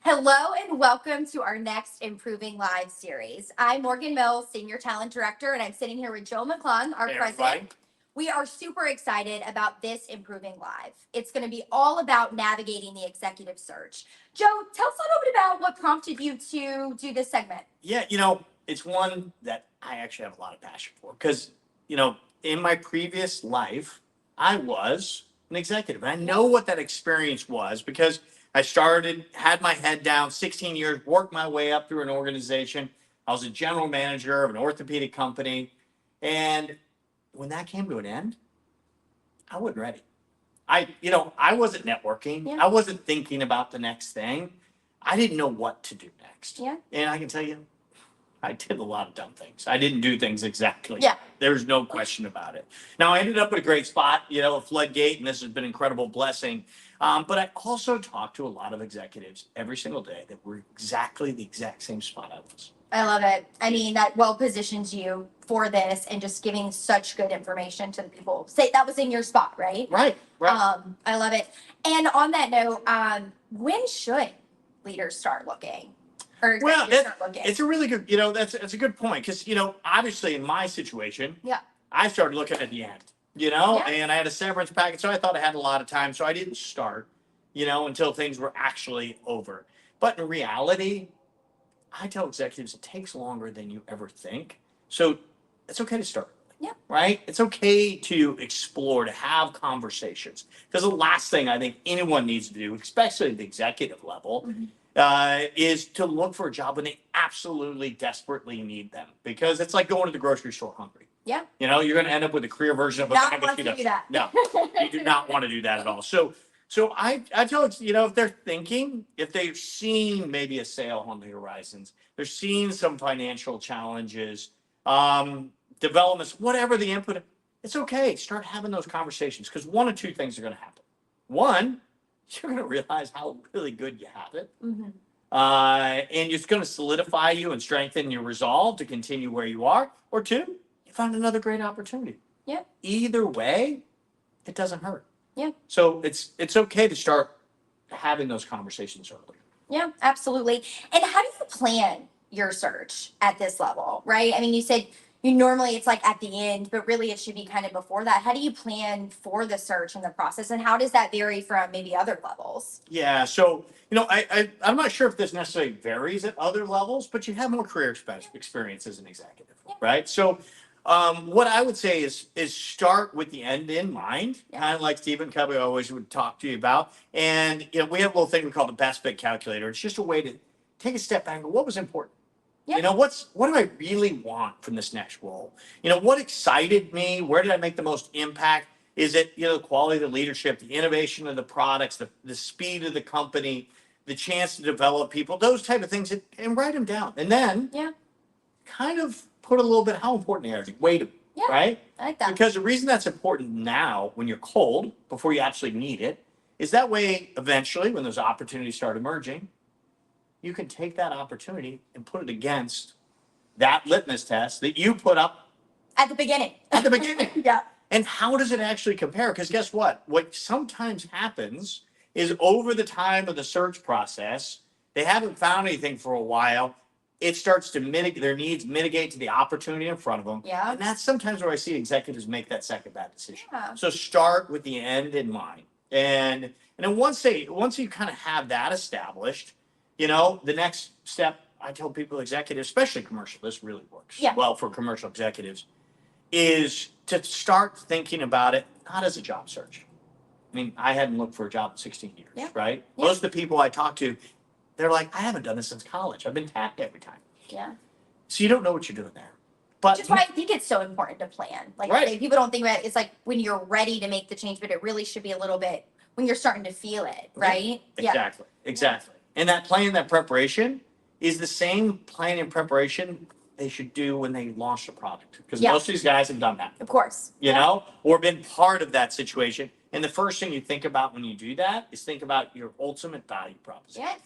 Hello and welcome to our next Improving Live series. I'm Morgan Mills, Senior Talent Director, and I'm sitting here with Joe McClung, our Hey, president. everybody. We are super excited about this Improving Live. It's going to be all about navigating the executive search. Joe, tell us a little bit about what prompted you to do this segment. Yeah, it's one that I actually have a lot of passion for because, in my previous life, I was an executive. And I know what that experience was because I had my head down 16 years, worked my way up through an organization. I was a general manager of an orthopedic company. And when that came to an end, I wasn't ready. I wasn't networking. Yeah. I wasn't thinking about the next thing. I didn't know what to do next. Yeah. And I can tell you, I did a lot of dumb things. I didn't do things exactly. Yeah. There's no question about it. Now, I ended up at a great spot, at FloodGate, and this has been an incredible blessing. But I also talked to a lot of executives every single day that were exactly the exact same spot I was. I love it. I mean, that well positions you for this and just giving such good information to the people. Say that was in your spot, right? Right. I love it. And on that note, when should leaders start looking? Or Well, executives start looking? it's a really good, that's a good point because, obviously in my situation, Yeah. I started looking at the end, and I had a severance package, so I thought I had a lot of time, so I didn't start, until things were actually over. But in reality, I tell executives it takes longer than you ever think. So it's okay to start. Yeah. Right? It's okay to explore, to have conversations. Because the last thing I think anyone needs to do, especially at the executive level, is to look for a job when they absolutely desperately need them. Because it's like going to the grocery store hungry. Yeah. You're going to end up with a career version of a Not want to do that. No, you do not want to do that at all. So I tell if they're thinking, if they've seen maybe a sale on the horizons, they're seeing some financial challenges, developments, whatever the input, it's okay. Start having those conversations because one of two things are going to happen. One, you're going to realize how really good you have it. Mm-hmm. And it's going to solidify you and strengthen your resolve to continue where you are. Or two, you found another great opportunity. Yeah. Either way, it doesn't hurt. Yeah. So it's okay to start having those conversations early. Yeah, absolutely. And how do you plan your search at this level, right? I mean, you said normally it's like at the end, but really it should be kind of before that. How do you plan for the search and the process, and how does that vary from maybe other levels? Yeah, so I'm not sure if this necessarily varies at other levels, but you have more career experience as an executive, right? So what I would say is start with the end in mind, kind of like Stephen Covey always would talk to you about. And we have a little thing we call the best fit calculator. It's just a way to take a step back and go, what was important? Yeah. What do I really want from this next role? What excited me? Where did I make the most impact? Is it, the quality of the leadership, the innovation of the products, the speed of the company, the chance to develop people, those type of things, and write them down. And then kind of put a little bit how important they are. Weight them, right? I like that. Because the reason that's important now when you're cold, before you actually need it, is that way eventually when those opportunities start emerging, you can take that opportunity and put it against that litmus test that you put up at the beginning. Yeah. And how does it actually compare? Because guess what? What sometimes happens is over the time of the search process, they haven't found anything for a while. It starts to their needs mitigate to the opportunity in front of them. Yeah. And that's sometimes where I see executives make that second bad decision. Yeah. So start with the end in mind. And then once you kind of have that established, the next step I tell people, executives, especially commercial, this really works well for commercial executives, is to start thinking about it not as a job search. I mean, I hadn't looked for a job in 16 years, right? Yeah. Most of the people I talk to, they're like, I haven't done this since college. I've been tapped every time. Yeah. So you don't know what you're doing there. But which is why I think it's so important to plan. Like people don't think about it. It's like when you're ready to make the change, but it really should be a little bit when you're starting to feel it, right? Yeah. Exactly. And that plan, that preparation is the same plan and preparation they should do when they launch the product. Because most of these guys have done that. Of course. Or been part of that situation. And the first thing you think about when you do that is think about your ultimate value proposition. Yes.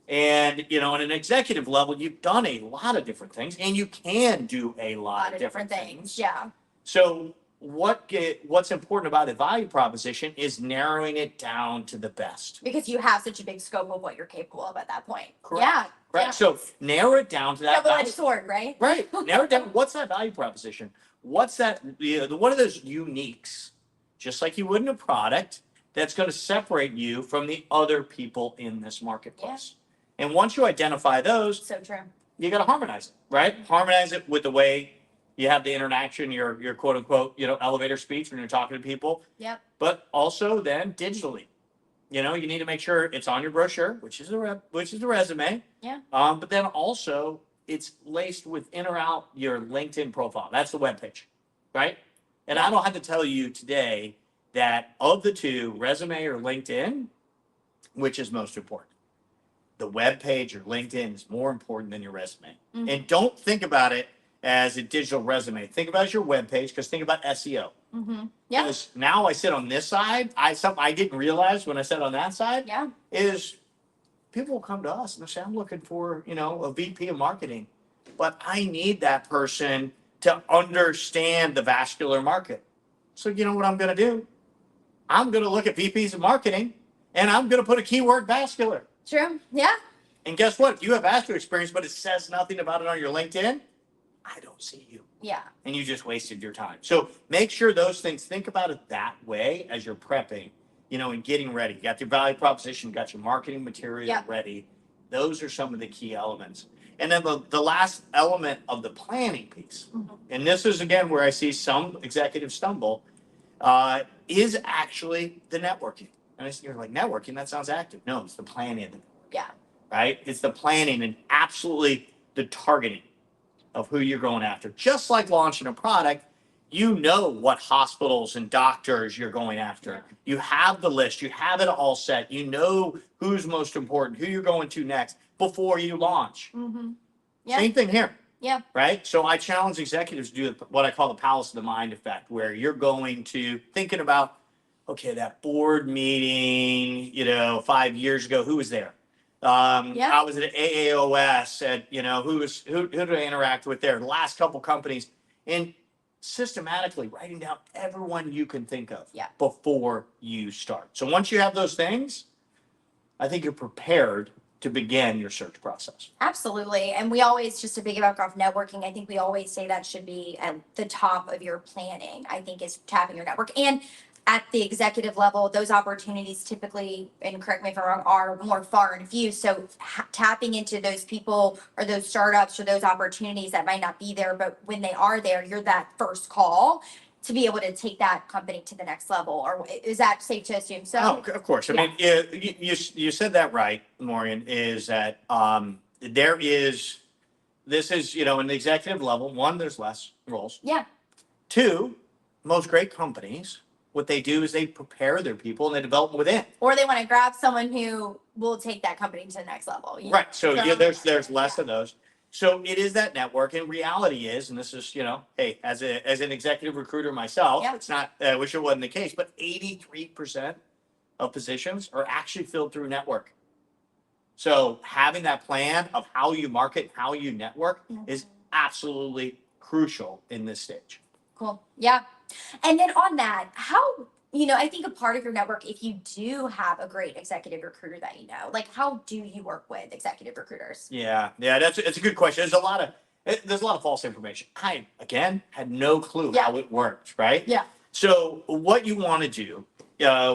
And, on an executive level, you've done a lot of different things and you can do a lot of different things. Yeah. So what's important about the value proposition is narrowing it down to the best. Because you have such a big scope of what you're capable of at that point. Correct. Yeah. Right. Yeah. So narrow it down to that Double-edged sword, right? Right. Narrow it down. What's that value proposition? What's that? What are those uniques? Just like you would in a product, that's going to separate you from the other people in this marketplace. Yeah. And once you identify those, so true. You got to harmonize it, right? Harmonize it with the way you have the interaction, your quote unquote, elevator speech when you're talking to people. Yep. But also then digitally, you need to make sure it's on your brochure, which is the resume. Yeah. But then also it's laced with in or out your LinkedIn profile. That's the webpage, right? And I don't have to tell you today that of the two, resume or LinkedIn, which is most important? The web page or LinkedIn is more important than your resume. Mm-hmm. And don't think about it as a digital resume. Think about it as your web page, because think about SEO. Mm-hmm. Yeah. Because now I sit on this side. Something I didn't realize when I sat on that side. Yeah. Is people will come to us and they say, I'm looking for, a VP of marketing, but I need that person to understand the vascular market. So you know what I'm going to do? I'm going to look at VPs of marketing and I'm going to put a keyword vascular. True. Yeah. And guess what? If you have vascular experience, but it says nothing about it on your LinkedIn, I don't see you. Yeah. And you just wasted your time. So make sure those things, think about it that way as you're prepping, and getting ready. You got your value proposition, you got your marketing material ready. Those are some of the key elements. And then the last element of the planning piece, and this is, again, where I see some executives stumble, is actually the networking. And you're like, networking, that sounds active. No, it's the planning. Yeah. Right? It's the planning and absolutely the targeting of who you're going after. Just like launching a product, you know what hospitals and doctors you're going after. Yeah. You have the list. You have it all set. You know who's most important, who you're going to next before you launch. Mm-hmm. Yeah. Same thing here. Yeah. Right? So I challenge executives to do what I call the palace of the mind effect, where you're going to thinking about, okay, that board meeting, 5 years ago, who was there? I was at AAOS at, who did I interact with there? The last couple companies, and systematically writing down everyone you can think of before you start. So once you have those things, I think you're prepared to begin your search process. Absolutely. And we always, just to piggyback off networking, I think we always say that should be at the top of your planning, I think, is tapping your network. And at the executive level, those opportunities typically, and correct me if I'm wrong, are more far and few. So tapping into those people or those startups or those opportunities that might not be there, but when they are there, you're that first call to be able to take that company to the next level. Or is that safe to assume? So, oh, of course. I mean, you said that right, Maureen, is that this is, in the executive level, one, there's less roles. Yeah. Two, most great companies, what they do is they prepare their people and they develop them within. Or they want to grab someone who will take that company to the next level. Right. So there's less of those. So it is that network. And reality is, and this is, hey, as an executive recruiter myself, it's not, I wish it wasn't the case, but 83% of positions are actually filled through network. So having that plan of how you market, how you network is absolutely crucial in this stage. Cool. Yeah. And then on that, how, I think a part of your network, if you do have a great executive recruiter that like, how do you work with executive recruiters? Yeah, it's a good question. There's a lot of false information. I, again, had no clue how it worked, right? Yeah. So what you want to do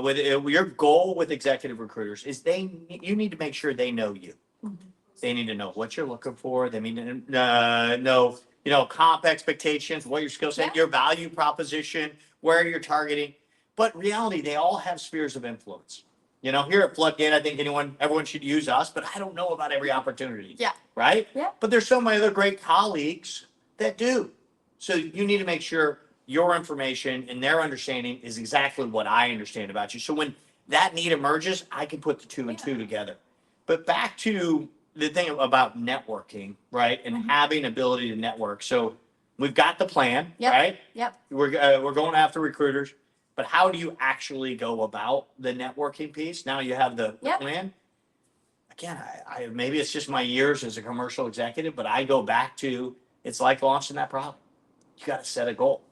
with your goal with executive recruiters is you need to make sure they know you. Mm-hmm. They need to know what you're looking for. They need to know, comp expectations, what your skill set, your value proposition, where you're targeting. But reality, they all have spheres of influence. Here at FloodGate, I think everyone should use us, but I don't know about every opportunity. Yeah. Right? Yeah. But there's so many other great colleagues that do. So you need to make sure your information and their understanding is exactly what I understand about you. So when that need emerges, I can put the two and two together. But back to the thing about networking, right? And having ability to network. So we've got the plan, right? Yep. We're going after recruiters, but how do you actually go about the networking piece? Now you have the plan. Again, I maybe it's just my years as a commercial executive, but I go back to, it's like launching that product. You got to set a goal.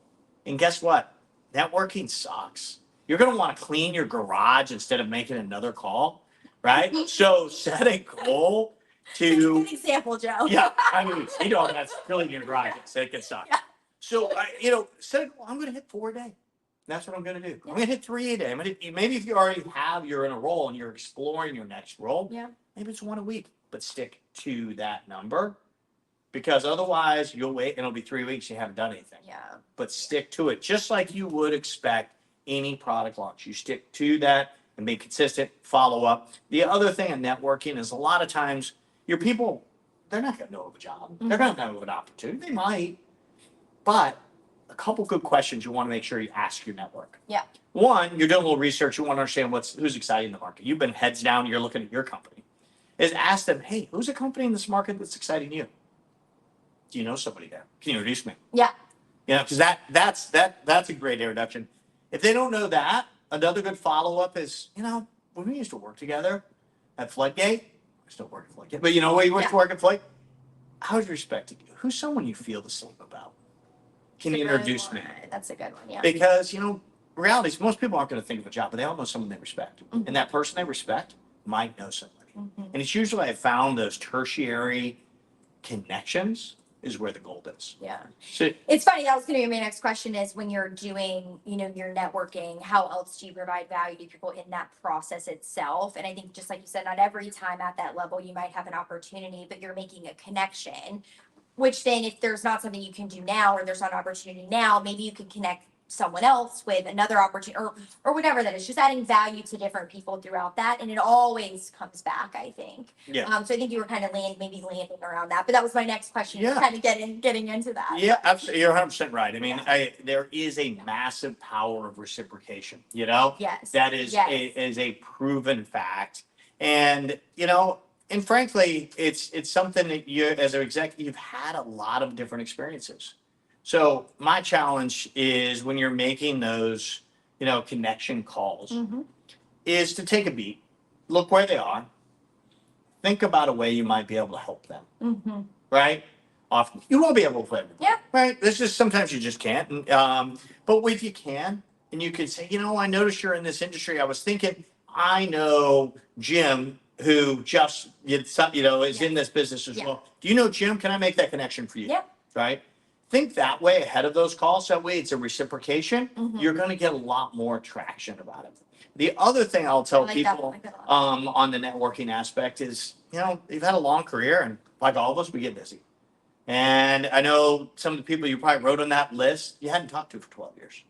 And guess what? networking sucks. You're going to want to clean your garage instead of making another call, right? So set a goal to. Good example, Joe. Yeah, I mean, that's cleaning your garage. So it can suck. Yeah. So, set a goal. I'm going to hit 4 a day. That's what I'm going to do. I'm going to hit 3 a day. Maybe if you already you're in a role and you're exploring your next role, maybe it's 1 a week, but stick to that number. Because otherwise you'll wait and it'll be 3 weeks, you haven't done anything. Yeah. But stick to it, just like you would expect any product launch. You stick to that and be consistent, follow up. The other thing in networking is a lot of times your people, they're not going to know of a job. They're going to know of an opportunity. They might, but a couple good questions you want to make sure you ask your network. Yeah. One, you're doing a little research. You want to understand who's exciting in the market. You've been heads down. You're looking at your company. Is ask them, hey, who's a company in this market that's exciting you? Do you know somebody there? Can you introduce me? Yeah. Because that's a great introduction. If they don't know that, another good follow-up is, when we used to work together at FloodGate, I still work at FloodGate, but we used to work at FloodGate. I was respecting you. Who's someone you feel the same about? Can you introduce me? That's a good one, yeah. Because, reality is most people aren't going to think of a job, but they all know someone they respect. Mm-hmm. And that person they respect might know somebody. Mm-hmm. And it's usually I found those tertiary connections is where the gold is. Yeah. So, it's funny. That was going to be my next question is when you're doing, your networking, how else do you provide value to people in that process itself? And I think just like you said, not every time at that level, you might have an opportunity, but you're making a connection, which then if there's not something you can do now, or there's not an opportunity now, maybe you can connect someone else with another opportunity or whatever that is, just adding value to different people throughout that. And it always comes back, I think. Yeah. So I think you were kind of landing around that, but that was my next question. Yeah. Kind of getting into that. Yeah, absolutely. You're 100% right. I mean, there is a massive power of reciprocation, Yes. That is, is a proven fact. And, and frankly, it's something that you, as an executive, you've had a lot of different experiences. So my challenge is when you're making those, connection calls, Mm-hmm. is to take a beat, look where they are, think about a way you might be able to help them. Mm-hmm. Right? Often you won't be able to play. Yeah. Right. There's just sometimes you just can't. And, but if you can, and you can say, I noticed you're in this industry. I was thinking, I know Jim who just is in this business as well. Do you know Jim? Can I make that connection for you? Yeah. Right. Think that way ahead of those calls. That way it's a reciprocation. Mm-hmm. You're going to get a lot more traction about it. The other thing I'll tell people on the networking aspect is, you've had a long career, and like all of us, we get busy. And I know some of the people you probably wrote on that list, you hadn't talked to for 12 years.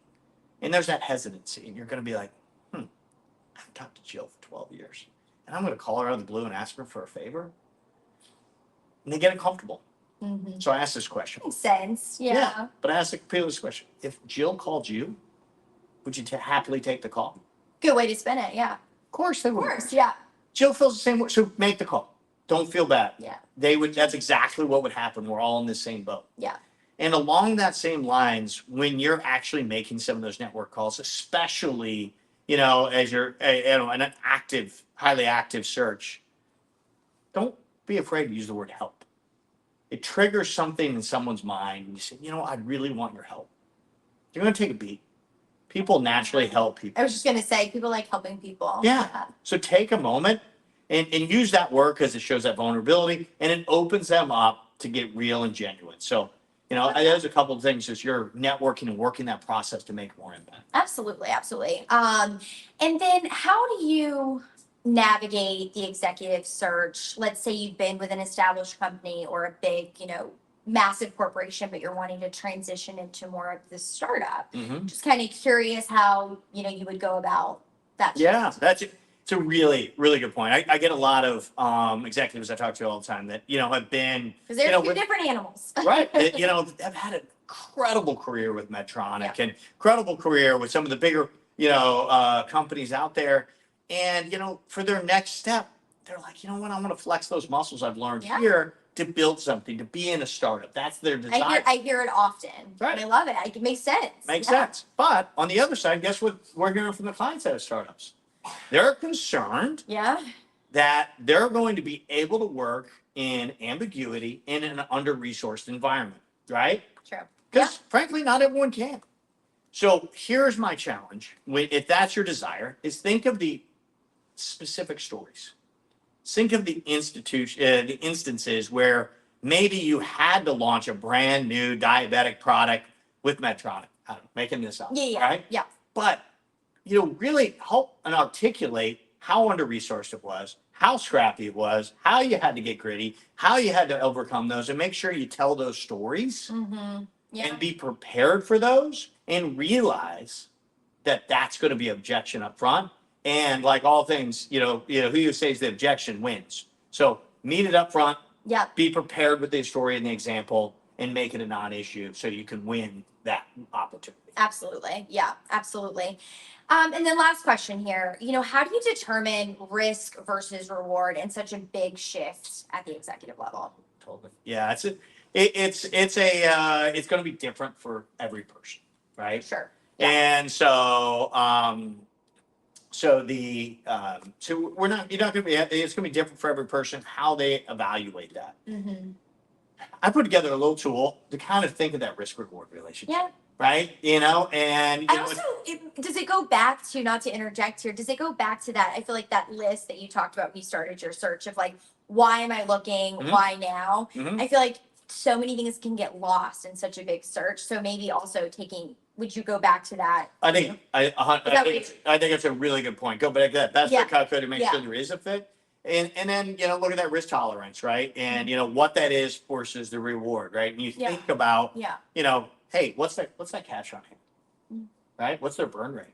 And there's that hesitancy, and you're going to be like, I haven't talked to Jill for 12 years. And I'm going to call her out of the blue and ask her for a favor. And they get uncomfortable. Mm-hmm. So I asked this question. Makes sense. Yeah. But I asked people this question. If Jill called you, would you happily take the call? Good way to spin it. Yeah. Of course they would. Of course. Yeah. Jill feels the same way. So make the call. Don't feel bad. Yeah. They would. That's exactly what would happen. We're all in the same boat. Yeah. And along that same lines, when you're actually making some of those network calls, especially, as you're, in an active, highly active search, don't be afraid to use the word help. It triggers something in someone's mind. And you say, I really want your help. You're going to take a beat. People naturally help people. I was just going to say, people like helping people. Yeah. So take a moment and use that word because it shows that vulnerability and it opens them up to get real and genuine. So, there's a couple of things as you're networking and working that process to make more impact. Absolutely. Absolutely. And then how do you navigate the executive search? Let's say you've been with an established company or a big, massive corporation, but you're wanting to transition into more of the startup. Mm-hmm. Just kind of curious how, you would go about that. Yeah, that's it. It's a really, really good point. I get a lot of executives I talk to all the time that, have been... Because they're two different animals. Right. I've had an incredible career with Medtronic and incredible career with some of the bigger, companies out there. And, for their next step, they're like, I'm going to flex those muscles I've learned here to build something, to be in a startup. That's their desire. I hear it often. Right. And I love it. It makes sense. Makes sense. But on the other side, guess what we're hearing from the clients at startups? They're concerned that they're going to be able to work in ambiguity in an under-resourced environment, right? True. Because frankly, not everyone can. So here's my challenge. If that's your desire, is think of the specific stories. Think of the the instances where maybe you had to launch a brand new diabetic product with Medtronic. I'm making this up, right? Yeah. But really help and articulate how under-resourced it was, how scrappy it was, how you had to get gritty, how you had to overcome those, and make sure you tell those stories and be prepared for those and realize that that's going to be objection up front. And like all things, who you say is the objection wins. So meet it up front. Yeah. Be prepared with the story and the example and make it a non-issue so you can win that opportunity. Absolutely. Yeah, absolutely. And then last question here, how do you determine risk versus reward in such a big shift at the executive level? Totally. Yeah, it's going to be different for every person, right? Sure. Yeah. And so, you're not going to be. It's going to be different for every person how they evaluate that. I put together a little tool to kind of think of that risk reward relationship. Yeah. Right. And also, does it go back to, not to interject here, does it go back to that? I feel like that list that you talked about when you started your search of like, why am I looking? Why now? I feel like so many things can get lost in such a big search. So maybe also would you go back to that? I think it's a really good point. Go back to that. That's the calculator to make sure there is a fit. And then, look at that risk tolerance, right? And, what that is versus the reward, right? And you think about, hey, what's that cash on hand, right? What's their burn rate?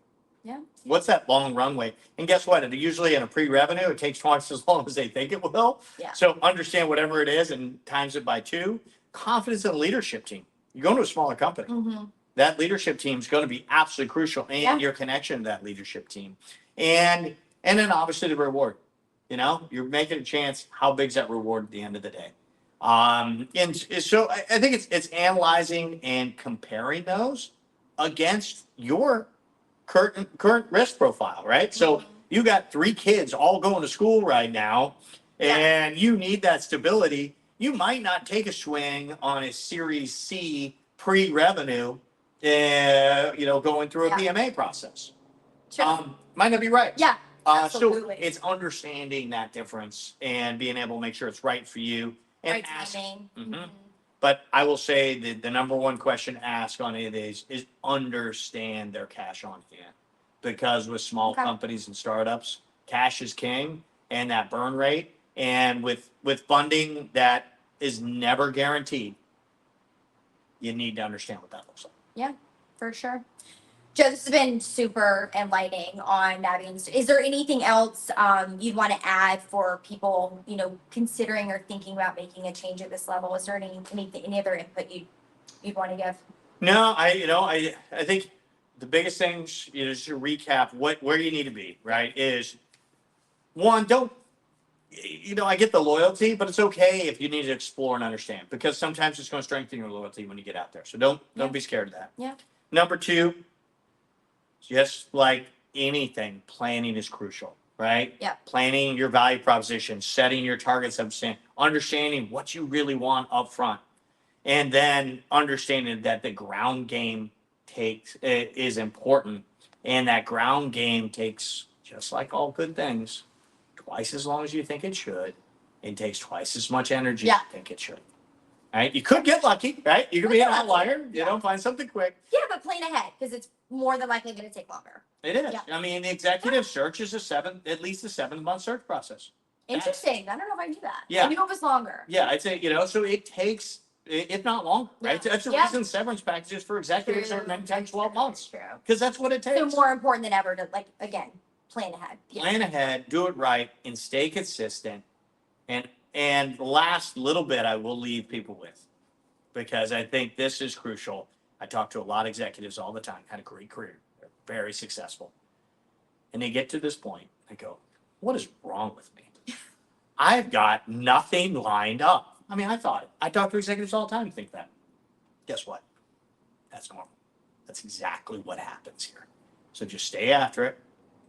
Yeah. What's that long runway? And guess what? Usually in a pre-revenue, it takes twice as long as they think it will. Yeah. So understand whatever it is and times it by 2. Confidence in the leadership team. You're going to a smaller company. That leadership team is going to be absolutely crucial, and your connection to that leadership team. And then obviously the reward. You're making a chance. How big's that reward at the end of the day? And so I think it's analyzing and comparing those against your current risk profile, right? So you got 3 kids all going to school right now, and you need that stability. You might not take a swing on a Series C pre-revenue, going through a PMA process. Sure. Might not be right. Yeah. So it's understanding that difference and being able to make sure it's right for you. And right timing. But I will say that the number one question asked on any of these is understand their cash on hand. Because with small companies and startups, cash is king, and that burn rate. And with funding that is never guaranteed, you need to understand what that looks like. Yeah, for sure. Joe, this has been super enlightening on navigating. Is there anything else you'd want to add for people, considering or thinking about making a change at this level? Is there any other input you'd want to give? No, I think the biggest things, just to recap where you need to be, right, is one, don't, I get the loyalty, but it's okay if you need to explore and understand, because sometimes it's going to strengthen your loyalty when you get out there. So don't be scared of that. Yeah. Number 2, just like anything, planning is crucial, right? Yeah. Planning your value proposition, setting your targets, understanding what you really want up front, and then understanding that the ground game is important, and that ground game takes, just like all good things, twice as long as you think it should, and takes twice as much energy as you think it should. Right? You could get lucky, right? You could be an outlier, find something quick. Yeah, but plan ahead, because it's more than likely going to take longer. It is. Yeah. I mean, the executive search is at least a 7-month search process. Interesting. I don't know if I knew that. Yeah. I knew it was longer. Yeah, I'd say, so it takes, if not longer, right? That's the reason severance packages for executives are 10, 12 months. True. Because that's what it takes. So more important than ever to, again, plan ahead. Plan ahead, do it right, and stay consistent. And the last little bit I will leave people with, because I think this is crucial. I talk to a lot of executives all the time, had a great career, they're very successful. And they get to this point, they go, what is wrong with me? I've got nothing lined up. I mean, I talk to executives all the time and think that. Guess what? That's normal. That's exactly what happens here. So just stay after it,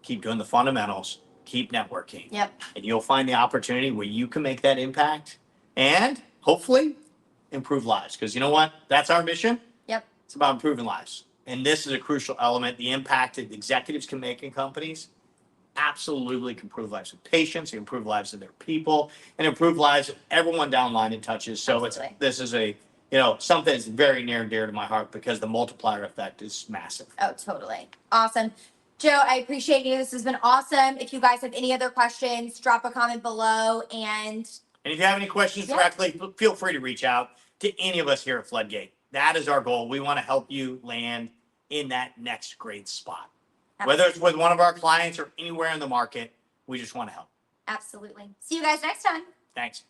keep doing the fundamentals, keep networking. Yep. And you'll find the opportunity where you can make that impact and hopefully improve lives. Because you know what? That's our mission. Yep. It's about improving lives. and this is a crucial element, the impact that executives can make in companies absolutely can improve lives of patients, improve lives of their people, and improve lives of everyone down line it touches. So Absolutely. this is a, something that's very near and dear to my heart because the multiplier effect is massive. Oh, totally. Awesome. Joe, I appreciate you. This has been awesome. If you guys have any other questions, drop a comment below. And if you have any questions directly, feel free to reach out to any of us here at FloodGate. That is our goal. We want to help you land in that next great spot. Whether it's with one of our clients or anywhere in the market, we just want to help. Absolutely. See you guys next time. Thanks.